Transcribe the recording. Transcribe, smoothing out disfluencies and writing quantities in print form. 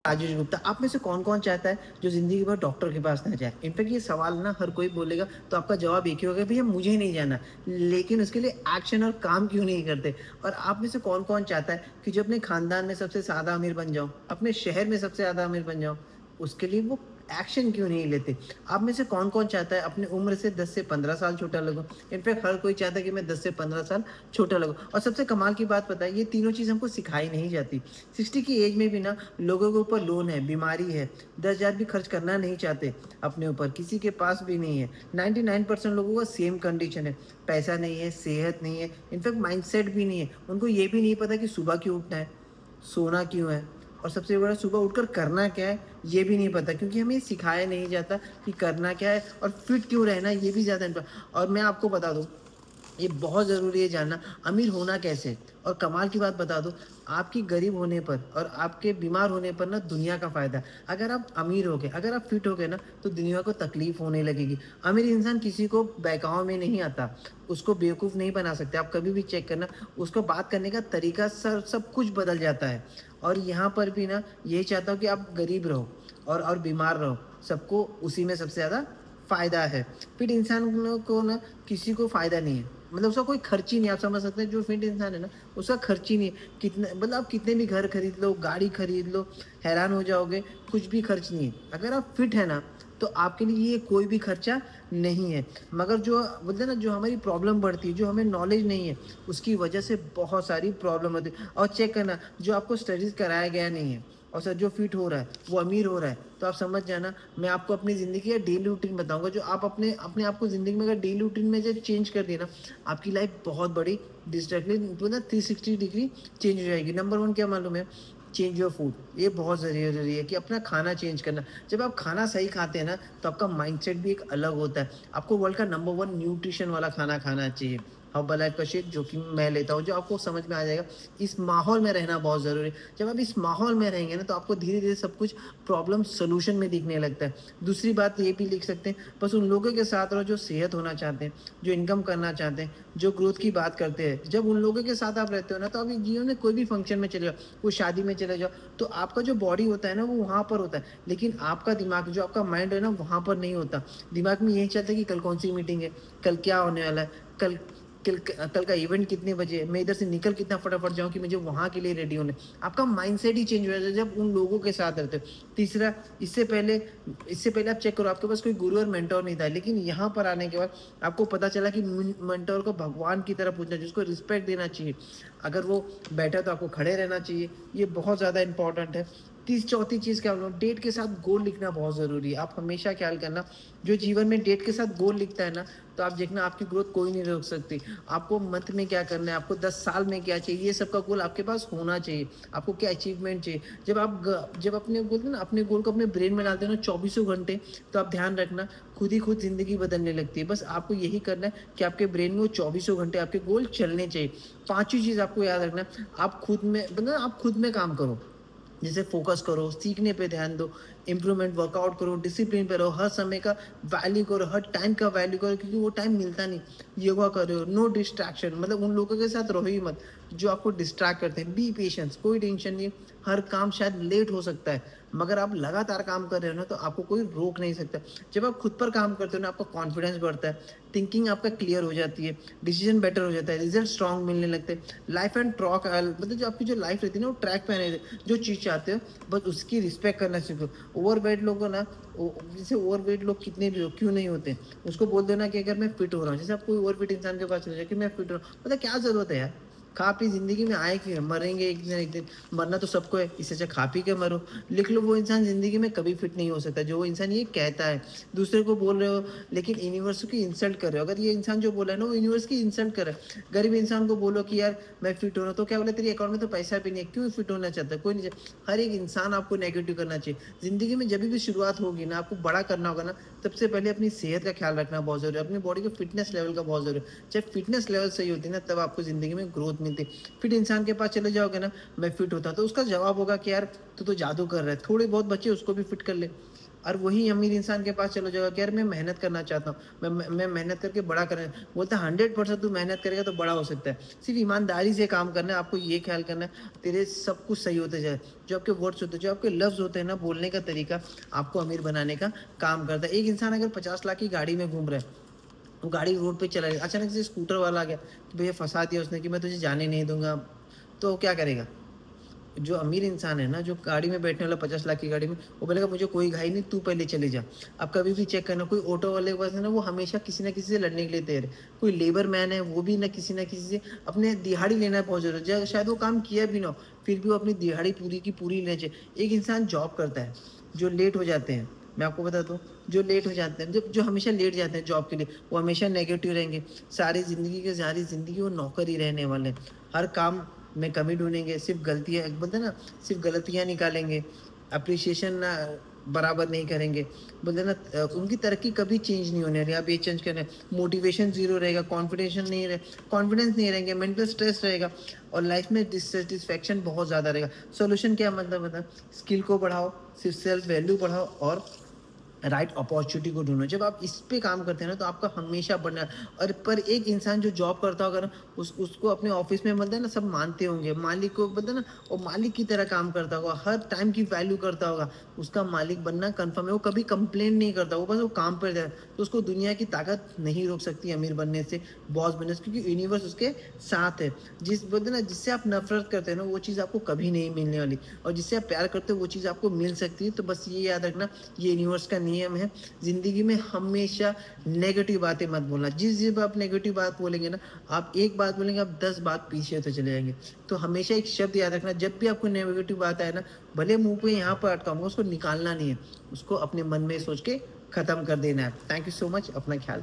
राजेश गुप्ता, आप में से कौन-कौन चाहता है जो ज़िंदगी भर डॉक्टर के पास ना जाए? इनफैक्ट ये सवाल ना हर कोई बोलेगा तो आपका जवाब एक ही होगा, भैया मुझे नहीं जाना। लेकिन उसके लिए एक्शन और काम क्यों नहीं करते? और आप में से कौन-कौन चाहता है कि जो अपने खानदान में सबसे ज़्यादा अमीर बन जाऊँ, अपने शहर में सबसे ज़्यादा अमीर बन जाऊँ? उसके लिए वो एक्शन क्यों नहीं लेते? आप में से कौन-कौन चाहता है अपनी उम्र से 10 से 15 साल छोटा लगूँ? इनफैक्ट हर कोई चाहता है कि मैं 10 से 15 साल छोटा लगूँ। और सबसे कमाल की बात पता है, ये तीनों चीज़ हमको सिखाई नहीं जाती। 60 की एज में भी ना लोगों के ऊपर लोन है, बीमारी है, 10,000 भी खर्च करना नहीं चाहते अपने ऊपर, किसी के पास भी नहीं है। 99% लोगों का सेम कंडीशन है, पैसा नहीं है, सेहत नहीं है, इनफैक्ट माइंडसेट भी नहीं है। उनको ये भी नहीं पता कि सुबह क्यों उठना है, सोना क्यों है और सबसे बड़ा सुबह उठकर करना क्या है, ये भी नहीं पता क्योंकि हमें सिखाया नहीं जाता कि करना क्या है और फिट क्यों रहना है, ये भी ज़्यादा और मैं आपको बता दूँ, ये बहुत ज़रूरी है जानना, अमीर होना कैसे? और कमाल की बात बता दूँ, आपकी गरीब होने पर और आपके बीमार होने पर ना दुनिया का फ़ायदा है। अगर आप अमीर हो गए, अगर आप फिट हो गए ना, तो दुनिया को तकलीफ़ होने लगेगी। अमीर इंसान किसी को बहकावे में नहीं आता, उसको बेवकूफ़ नहीं बना सकते। आप कभी भी चेक करना, उसको बात करने का तरीका सब कुछ बदल जाता है। और यहाँ पर भी ना यही चाहता हूँ कि आप गरीब रहो और बीमार रहो, सबको उसी में सबसे ज़्यादा फ़ायदा है। फिट इंसान को ना किसी को फ़ायदा नहीं है। मतलब उसका कोई खर्च ही नहीं है, आप समझ सकते हैं जो फिट इंसान है ना, उसका खर्च ही नहीं है। कितने मतलब आप कितने भी घर खरीद लो, गाड़ी खरीद लो, हैरान हो जाओगे, कुछ भी खर्च नहीं है। अगर आप फिट हैं ना, तो आपके लिए ये कोई भी खर्चा नहीं है। मगर जो बोलते हैं ना, जो हमारी प्रॉब्लम बढ़ती है, जो हमें नॉलेज नहीं है, उसकी वजह से बहुत सारी प्रॉब्लम होती है। और चेक करना, जो आपको स्टडीज़ कराया गया नहीं है और सर जो फिट हो रहा है, वो अमीर हो रहा है, तो आप समझ जाना, मैं आपको अपनी ज़िंदगी का डेली रूटीन बताऊँगा, जो आप अपने अपने आप को ज़िंदगी में अगर डेली रूटीन में जब चेंज कर दिए ना, आपकी लाइफ बहुत बड़ी डिस्ट्रैक्टली मतलब 360 डिग्री चेंज हो जाएगी। नंबर 1 क्या मालूम है? Change your food. ये बहुत ज़रूरी है कि अपना खाना चेंज करना। जब आप खाना सही खाते हैं ना, तो आपका माइंडसेट भी एक अलग होता है। आपको वर्ल्ड का नंबर 1 न्यूट्रिशन वाला खाना खाना चाहिए। हर्बल का शेक जो कि मैं लेता हूँ, जो आपको समझ में आ जाएगा। इस माहौल में रहना बहुत ज़रूरी है। जब आप इस माहौल में रहेंगे ना, तो आपको धीरे-धीरे सब कुछ प्रॉब्लम सॉल्यूशन में दिखने लगता है। दूसरी बात ये भी लिख सकते हैं, बस उन लोगों के साथ रहो जो सेहत होना चाहते हैं, जो इनकम करना चाहते हैं, जो ग्रोथ की बात करते हैं। जब उन लोगों के साथ आप रहते हो ना, तो आप जीवन में कोई भी फंक्शन में चले जाओ, कोई शादी में चले जाओ, तो आपका जो बॉडी होता है ना, वो वहाँ पर होता है। लेकिन आपका दिमाग, जो आपका माइंड है ना, वहाँ पर नहीं होता। दिमाग में यही चलता है कि कल कौन-सी मीटिंग है, कल क्या होने वाला है, कल कल का इवेंट कितने बजे है, मैं इधर से निकल कितना फटाफट जाऊँ कि मुझे वहाँ के लिए रेडी होना है। आपका माइंडसेट ही चेंज हो जाता है जब उन लोगों के साथ रहते हो। तीसरा, इससे पहले आप चेक करो, आपके पास कोई गुरु और मेंटर नहीं था, लेकिन यहाँ पर आने के बाद आपको पता चला कि मेंटर को भगवान की तरह पूजना, जिसको रिस्पेक्ट देना चाहिए। अगर वो बैठा तो आपको खड़े रहना चाहिए। ये बहुत ज़्यादा इंपॉर्टेंट है। चौथी चीज़ क्या बोलूँ, डेट के साथ गोल लिखना बहुत ज़रूरी है। आप हमेशा ख्याल करना, जो जीवन में डेट के साथ गोल लिखता है ना, तो आप देखना आपकी ग्रोथ कोई नहीं रोक सकती। आपको मंथ में क्या करना है, आपको 10 साल में क्या चाहिए, ये सब का गोल आपके पास होना चाहिए। आपको क्या अचीवमेंट चाहिए। जब अपने बोलते हैं ना, अपने गोल को अपने ब्रेन में डालते हो ना चौबीसों घंटे, तो आप ध्यान रखना, खुद ही खुद ज़िंदगी बदलने लगती है। बस आपको यही करना है कि आपके ब्रेन में वो चौबीसों घंटे आपके गोल चलने चाहिए। पाँचवीं चीज़ आपको याद रखना है, आप खुद में काम करो। जैसे फ़ोकस करो, सीखने पे ध्यान दो, इम्प्रूवमेंट वर्कआउट करो, डिसिप्लिन पे रहो, हर समय का वैल्यू करो, हर टाइम का वैल्यू करो क्योंकि वो टाइम मिलता नहीं। योगा करो, नो डिस्ट्रैक्शन, मतलब उन लोगों के साथ रहो ही मत, जो आपको डिस्ट्रैक्ट करते हैं। बी पेशेंस, कोई टेंशन नहीं है, हर काम शायद लेट हो सकता है, मगर आप लगातार काम कर रहे हो ना, तो आपको कोई रोक नहीं सकता। जब आप खुद पर काम करते हो ना, आपका कॉन्फिडेंस बढ़ता है, थिंकिंग आपका क्लियर हो जाती है, डिसीजन बेटर हो जाता है, रिजल्ट स्ट्रॉन्ग मिलने लगते हैं। लाइफ एंड ट्रॉक मतलब जो आपकी जो लाइफ रहती है ना, वो ट्रैक पे आने रहती है। जो चीज़ चाहते हो बस उसकी रिस्पेक्ट करना सीखो। ओवरवेट लोगों ना, जैसे ओवरवेट लोग कितने भी हो, क्यों नहीं होते, उसको बोल दो ना कि अगर मैं फिट हो रहा हूँ, जैसे आप कोई ओवरफिट इंसान के पास चले जाओ कि मैं फिट हो रहा हूँ, मतलब क्या ज़रूरत है यार। खा पी ज़िंदगी में आए क्यों है, मरेंगे एक दिन एक दिन, मरना तो सबको है, इससे अच्छा खा पी के मरो। लिख लो, वो इंसान ज़िंदगी में कभी फिट नहीं हो सकता जो वो इंसान ये कहता है। दूसरे को बोल रहे हो लेकिन यूनिवर्स की इंसल्ट कर रहे हो। अगर ये इंसान जो बोला है ना, वो यूनिवर्स की इंसल्ट कर रहा है। गरीब इंसान को बोलो कि यार मैं फिट हो रहा हूँ, तो क्या बोला, तेरी अकाउंट में तो पैसा भी नहीं है, क्यों फिट होना चाहता है, कोई नहीं चाहता। हर एक इंसान आपको नेगेटिव करना चाहिए। ज़िंदगी में जब भी शुरुआत होगी ना, आपको बड़ा करना होगा ना, सबसे पहले अपनी सेहत का ख्याल रखना बहुत ज़रूरी है, अपनी बॉडी के फिटनेस लेवल का बहुत ज़रूरी है। जब फिटनेस लेवल सही होती है ना, तब आपको ज़िंदगी में ग्रोथ मिलती है। फिट इंसान के पास चले जाओगे ना, मैं फिट होता, तो उसका जवाब होगा कि यार तू तो जादू कर रहा है, थोड़े बहुत बच्चे उसको भी फिट कर ले। और वही अमीर इंसान के पास चलो जाओगे कि यार मैं मेहनत करना चाहता हूँ, मैं मेहनत करके बड़ा करना, बोलता है 100% तू मेहनत करेगा तो बड़ा हो सकता है। सिर्फ ईमानदारी से काम करना है, आपको ये ख्याल करना है, तेरे सब कुछ सही होते जाए। जो आपके वर्ड्स होते हैं, जो आपके लफ्ज़ होते हैं ना, बोलने का तरीका आपको अमीर बनाने का काम करता है। एक इंसान अगर 50 लाख की गाड़ी में घूम रहा है, वो गाड़ी रोड पे चला गया, अचानक से स्कूटर वाला आ गया, तो भैया फँसा दिया उसने कि मैं तुझे जाने नहीं दूँगा, तो क्या करेगा? जो अमीर इंसान है ना, जो गाड़ी में बैठने वाला 50 लाख की गाड़ी में, वो बोलेगा मुझे कोई घाई नहीं, तू पहले चले जा। आप कभी भी चेक करना, कोई ऑटो वाले के पास है ना, वो हमेशा किसी न किसी से लड़ने के लिए तैयार है। कोई लेबर मैन है, वो भी ना किसी न किसी से अपने दिहाड़ी लेना पहुँच रहा है, शायद वो काम किया भी ना हो, फिर भी वो अपनी दिहाड़ी पूरी की पूरी लेना चाहिए। एक इंसान जॉब करता है, जो लेट हो जाते हैं, मैं आपको बताता हूँ, जो लेट हो जाते हैं, जो जो हमेशा लेट जाते हैं जॉब के लिए, वो हमेशा नेगेटिव रहेंगे। सारी ज़िंदगी वो नौकर ही रहने वाले हैं। हर काम में कमी ढूँढेंगे, सिर्फ़ गलतियाँ बोलते हैं ना, सिर्फ़ गलतियाँ निकालेंगे, एप्रिसिएशन ना बराबर नहीं करेंगे। बोलते हैं ना उनकी तरक्की कभी चेंज नहीं होने वाली, आप ये चेंज करें, मोटिवेशन ज़ीरो रहेगा, कॉन्फिडेंस नहीं रहेंगे, मेंटल स्ट्रेस रहेगा और लाइफ़ में डिससैटिस्फैक्शन बहुत ज़्यादा रहेगा। सॉल्यूशन क्या मतलब होता है? स्किल को बढ़ाओ, सिर्फ़ सेल्फ वैल्यू बढ़ाओ और राइट अपॉर्चुनिटी को ढूँढो। जब आप इस पे काम करते हैं ना, तो आपका हमेशा बढ़ना। और पर एक इंसान जो जॉब करता होगा ना, उसको अपने ऑफ़िस में बोलते हैं ना, सब मानते होंगे। मालिक को बोलते हैं ना, वो मालिक की तरह काम करता होगा, हर टाइम की वैल्यू करता होगा। उसका मालिक बनना कन्फर्म है, वो कभी कंप्लेन नहीं करता, वो बस वो काम पर जाता है। तो उसको दुनिया की ताकत नहीं रोक सकती अमीर बनने से, बॉस बनने से, क्योंकि यूनिवर्स उसके साथ है। बोलते हैं ना, जिससे आप नफ़रत करते हैं ना, वो चीज़ आपको कभी नहीं मिलने वाली, और जिससे आप प्यार करते हो, वो चीज़ आपको मिल सकती है। तो बस ये याद रखना, ये यूनिवर्स का नियम है। ज़िंदगी में हमेशा नेगेटिव बातें मत बोलना। जिस आप नेगेटिव बात बोलेंगे ना, आप एक बात बोलेंगे, आप 10 बात पीछे होते चले जाएँगे। तो हमेशा एक शब्द याद रखना, जब भी आपको नेगेटिव बात आए ना, भले मुँह पे यहाँ पर अटका हो, उसको निकालना नहीं है। उसको अपने मन में सोच के खत्म कर देना है। थैंक यू सो मच, अपना ख्याल